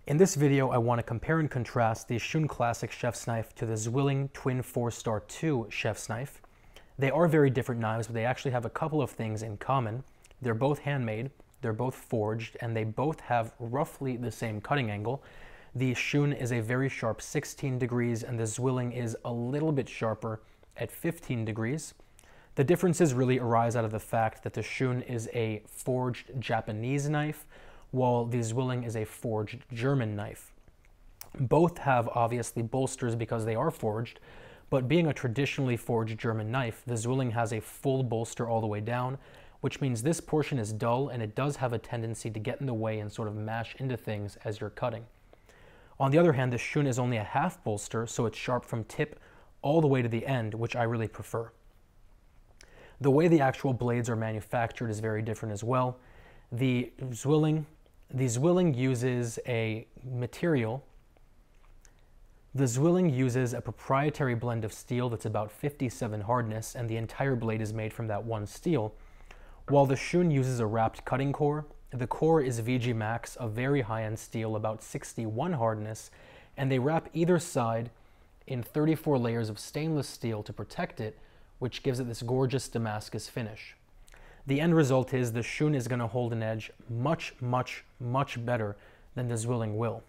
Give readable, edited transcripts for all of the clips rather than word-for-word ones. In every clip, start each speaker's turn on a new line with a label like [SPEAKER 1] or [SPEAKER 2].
[SPEAKER 1] In this video, I want to compare and contrast the Shun Classic chef's knife to the Zwilling Twin 4-Star 2 chef's knife. They are very different knives, but they actually have a couple of things in common. They're both handmade, they're both forged, and they both have roughly the same cutting angle. The Shun is a very sharp 16 degrees, and the Zwilling is a little bit sharper at 15 degrees. The differences really arise out of the fact that the Shun is a forged Japanese knife, while the Zwilling is a forged German knife. Both have obviously bolsters because they are forged, but being a traditionally forged German knife, the Zwilling has a full bolster all the way down, which means this portion is dull and it does have a tendency to get in the way and sort of mash into things as you're cutting. On the other hand, the Shun is only a half bolster, so it's sharp from tip all the way to the end, which I really prefer. The way the actual blades are manufactured is very different as well. The Zwilling uses a material. The Zwilling uses a proprietary blend of steel that's about 57 hardness, and the entire blade is made from that one steel. While the Shun uses a wrapped cutting core, the core is VG Max, a very high-end steel, about 61 hardness, and they wrap either side in 34 layers of stainless steel to protect it, which gives it this gorgeous Damascus finish. The end result is the Shun is going to hold an edge much, much, much better than the Zwilling will.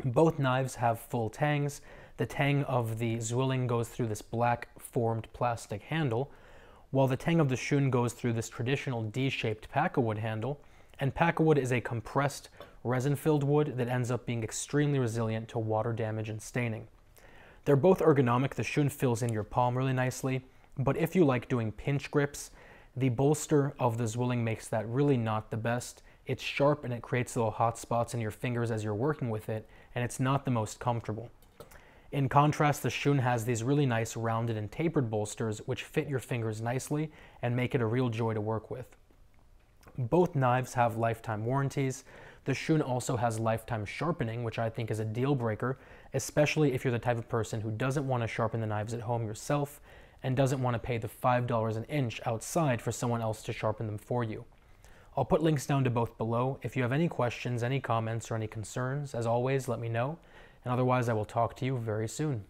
[SPEAKER 1] Both knives have full tangs. The tang of the Zwilling goes through this black formed plastic handle, while the tang of the Shun goes through this traditional D-shaped pakkawood handle, and pakkawood is a compressed resin-filled wood that ends up being extremely resilient to water damage and staining. They're both ergonomic. The Shun fills in your palm really nicely, but if you like doing pinch grips, the bolster of the Zwilling makes that really not the best. It's sharp and it creates little hot spots in your fingers as you're working with it, and it's not the most comfortable. In contrast, the Shun has these really nice rounded and tapered bolsters which fit your fingers nicely and make it a real joy to work with. Both knives have lifetime warranties. The Shun also has lifetime sharpening, which I think is a deal breaker, especially if you're the type of person who doesn't want to sharpen the knives at home yourself and doesn't want to pay the $5 an inch outside for someone else to sharpen them for you. I'll put links down to both below. If you have any questions, any comments, or any concerns, as always, let me know. And otherwise, I will talk to you very soon.